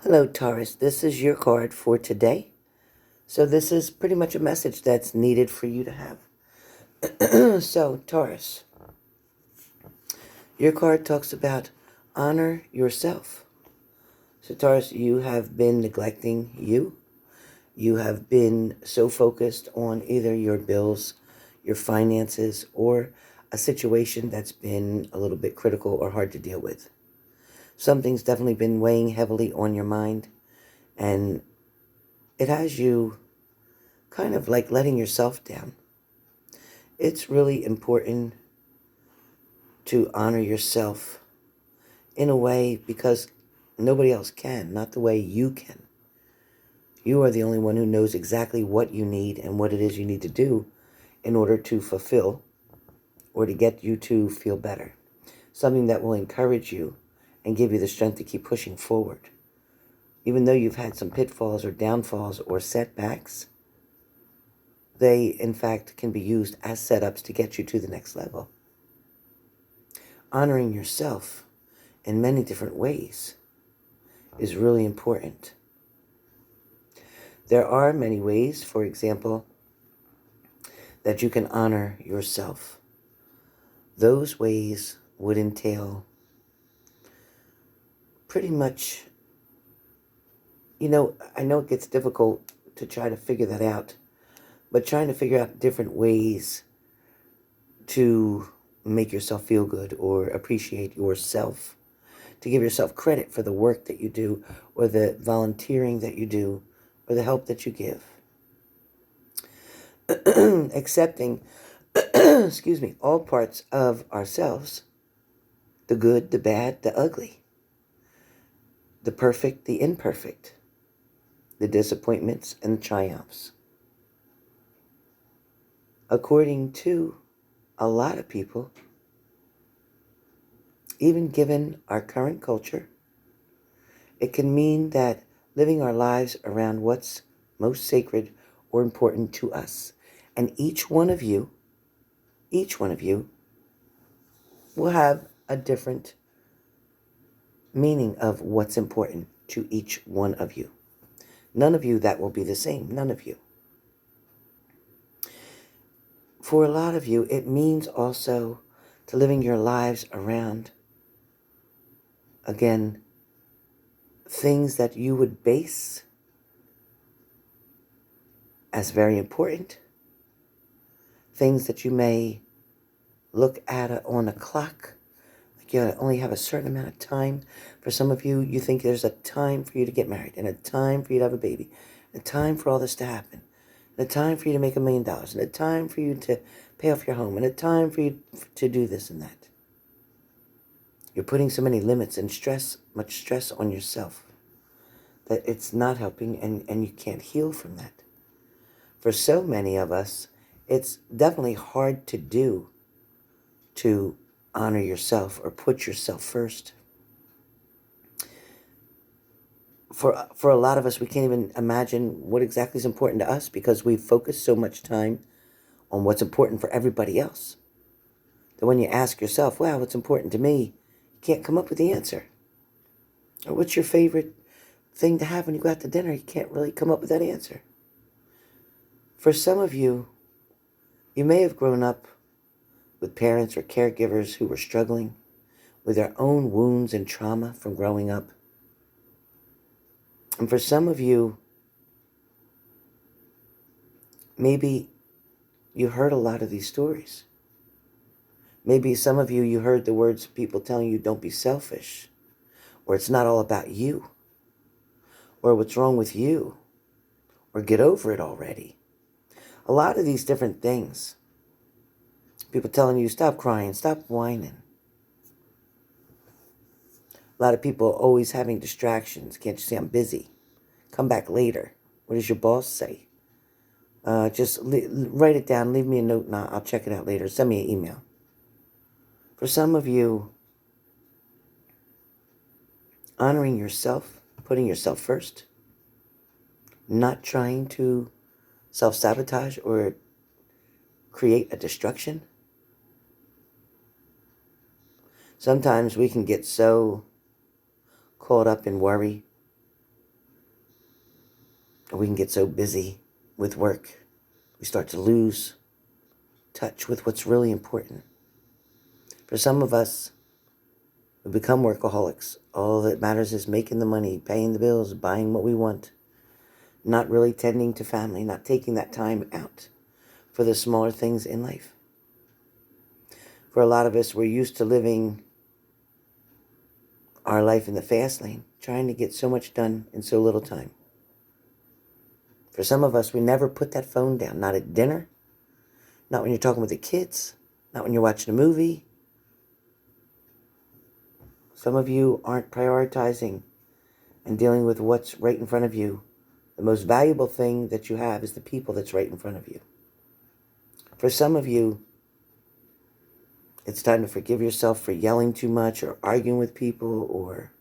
Hello, Taurus. This is your card for today. So, this is pretty much a message that's needed for you to have. So, Taurus, your card talks about honor yourself. So, Taurus, you have been neglecting you. You have been so focused on either your bills, your finances, or a situation that's been a little bit critical or hard to deal with. Something's definitely been weighing heavily on your mind, and it has you kind of like letting yourself down. It's really important to honor yourself in a way because nobody else can, not the way you can. You are the only one who knows exactly what you need and what it is you need to do in order to fulfill or to get you to feel better. Something that will encourage you and give you the strength to keep pushing forward. Even though you've had some pitfalls or downfalls or setbacks, they, in fact, can be used as setups to get you to the next level. Honoring yourself in many different ways is really important. There are many ways, for example, that you can honor yourself. Those ways would entail pretty much, I know it gets difficult to try to figure that out, but trying to figure out different ways to make yourself feel good or appreciate yourself, to give yourself credit for the work that you do or the volunteering that you do or the help that you give. Accepting, excuse me, all parts of ourselves, the good, the bad, the ugly, the perfect, the imperfect, the disappointments and the triumphs. According to a lot of people, even given our current culture, it can mean that living our lives around what's most sacred or important to us. And each one of you will have a different meaning of what's important to each one of you. None of you that will be the same. None of you. For a lot of you, it means also to living your lives around, again, things that you would base as very important, things that you may look at on a clock, like you only have a certain amount of time. For some of you, you think there's a time for you to get married, and a time for you to have a baby, a time for all this to happen, and a time for you to make $1 million, and a time for you to pay off your home, and a time for you to do this and that. You're putting so many limits and much stress on yourself, that it's not helping, and you can't heal from that. For so many of us, it's definitely hard to do to honor yourself or put yourself first. For a lot of us, we can't even imagine what exactly is important to us because we focus so much time on what's important for everybody else that when you ask yourself, wow, what's important to me, you can't come up with the answer. Or what's your favorite thing to have when you go out to dinner? You can't really come up with that answer. For some of you, you may have grown up with parents or caregivers who were struggling with their own wounds and trauma from growing up. And for some of you, maybe you heard a lot of these stories. Maybe some of you, you heard the words of people telling you, don't be selfish, or it's not all about you, or what's wrong with you, or get over it already. A lot of these different things. People telling you, stop crying, stop whining. A lot of people always having distractions. Can't you see I'm busy? Come back later. What does your boss say? Just write it down. Leave me a note and I'll check it out later. Send me an email. For some of you, honoring yourself, putting yourself first, not trying to self-sabotage or create a destruction. Sometimes we can get so caught up in worry We can get so busy with work, we start to lose touch with what's really important. For some of us, we become workaholics. All that matters is making the money, paying the bills, buying what we want, not really tending to family, not taking that time out for the smaller things in life. For a lot of us, we're used to living our life in the fast lane, trying to get so much done in so little time. For some of us, we never put that phone down, not at dinner, not when you're talking with the kids, not when you're watching a movie. Some of you aren't prioritizing and dealing with what's right in front of you. The most valuable thing that you have is the people that's right in front of you. For some of you, it's time to forgive yourself for yelling too much or arguing with people or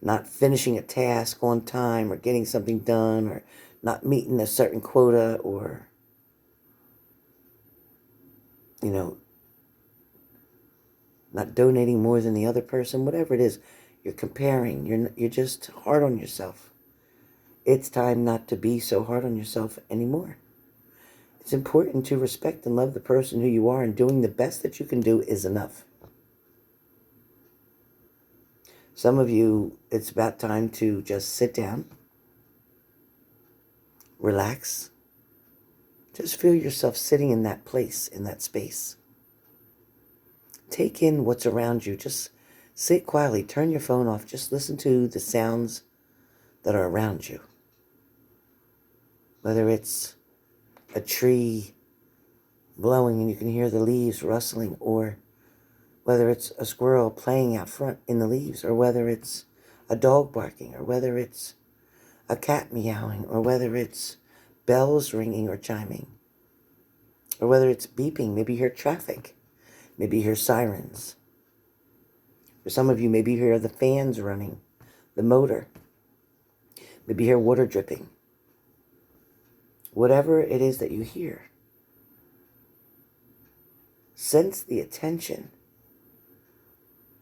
not finishing a task on time or getting something done or not meeting a certain quota or, not donating more than the other person, whatever it is. You're comparing. You're just hard on yourself. It's time not to be so hard on yourself anymore. It's important to respect and love the person who you are, and doing the best that you can do is enough. Some of you, it's about time to just sit down, relax, just feel yourself sitting in that place, in that space. Take in what's around you. Just sit quietly, turn your phone off, just listen to the sounds that are around you. Whether it's a tree blowing and you can hear the leaves rustling, or whether it's a squirrel playing out front in the leaves, or whether it's a dog barking, or whether it's a cat meowing, or whether it's bells ringing or chiming, or whether it's beeping. Maybe you hear traffic, maybe you hear sirens. For some of you, maybe you hear the fans running, the motor, maybe you hear water dripping. Whatever it is that you hear, sense the attention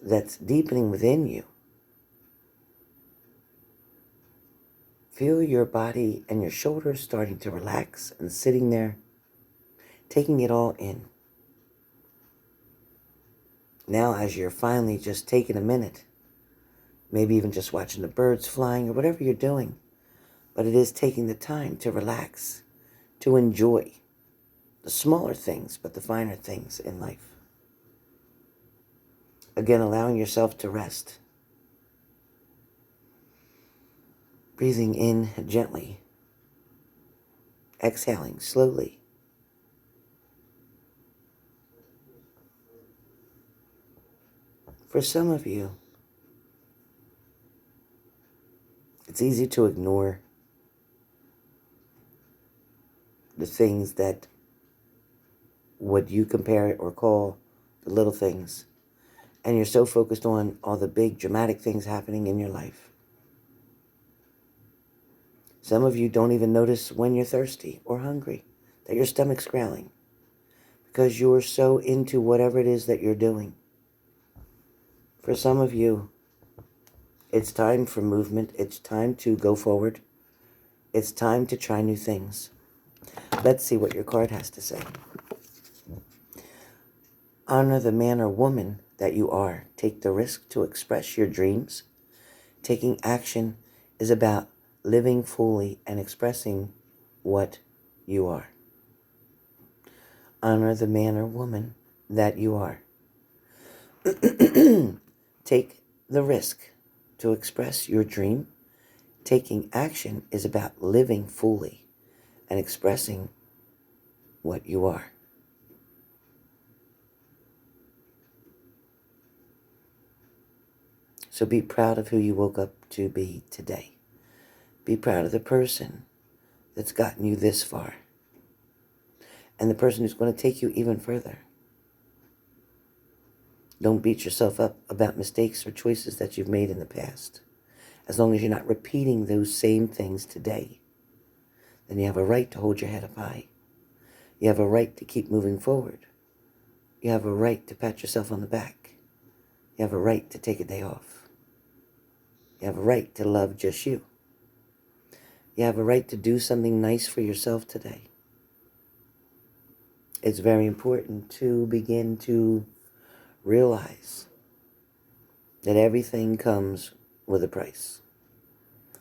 that's deepening within you. Feel your body and your shoulders starting to relax and sitting there, taking it all in. Now, as you're finally just taking a minute, maybe even just watching the birds flying or whatever you're doing, but it is taking the time to relax, to enjoy the smaller things, but the finer things in life. Again, allowing yourself to rest. Breathing in gently. Exhaling slowly. For some of you, it's easy to ignore the things that what you compare or call the little things. And you're so focused on all the big dramatic things happening in your life. Some of you don't even notice when you're thirsty or hungry, that your stomach's growling, because you're so into whatever it is that you're doing. For some of you, it's time for movement. It's time to go forward. It's time to try new things. Let's see what your card has to say. Honor the man or woman that you are. Take the risk to express your dreams. Taking action is about living fully and expressing what you are. Honor the man or woman that you are. Take the risk to express your dream. Taking action is about living fully and expressing what you are. So be proud of who you woke up to be today. Be proud of the person that's gotten you this far, and the person who's going to take you even further. Don't beat yourself up about mistakes or choices that you've made in the past. As long as you're not repeating those same things today, then you have a right to hold your head up high. You have a right to keep moving forward. You have a right to pat yourself on the back. You have a right to take a day off. You have a right to love just you. You have a right to do something nice for yourself today. It's very important to begin to realize that everything comes with a price.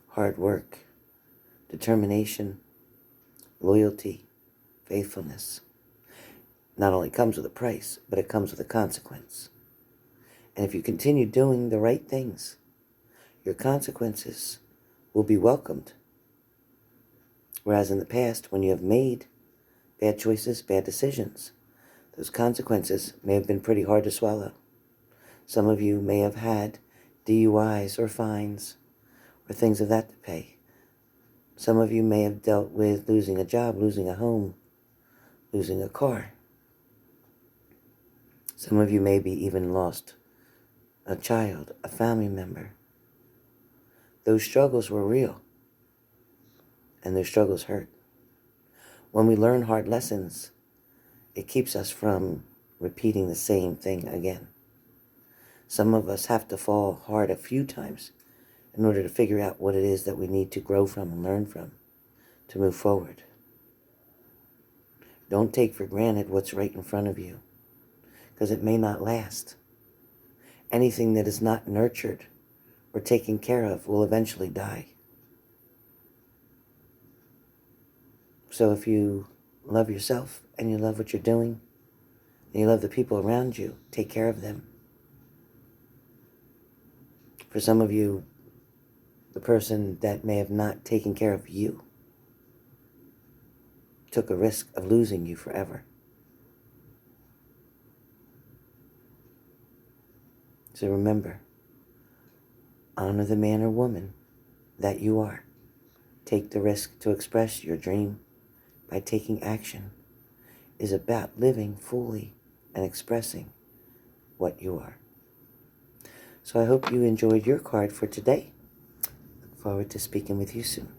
Hard work, determination, loyalty, faithfulness. Not only comes with a price, but it comes with a consequence. And if you continue doing the right things, your consequences will be welcomed. Whereas in the past, when you have made bad choices, bad decisions, those consequences may have been pretty hard to swallow. Some of you may have had DUIs or fines or things of that to pay. Some of you may have dealt with losing a job, losing a home, losing a car. Some of you maybe even lost a child, a family member. Those struggles were real, and those struggles hurt. When we learn hard lessons, it keeps us from repeating the same thing again. Some of us have to fall hard a few times in order to figure out what it is that we need to grow from and learn from to move forward. Don't take for granted what's right in front of you, because it may not last. Anything that is not nurtured or taken care of will eventually die. So if you love yourself and you love what you're doing and you love the people around you, take care of them. For some of you, the person that may have not taken care of you took a risk of losing you forever. So remember, honor the man or woman that you are. Take the risk to express your dream by taking action. Is about living fully and expressing what you are. So I hope you enjoyed your card for today. Look forward to speaking with you soon.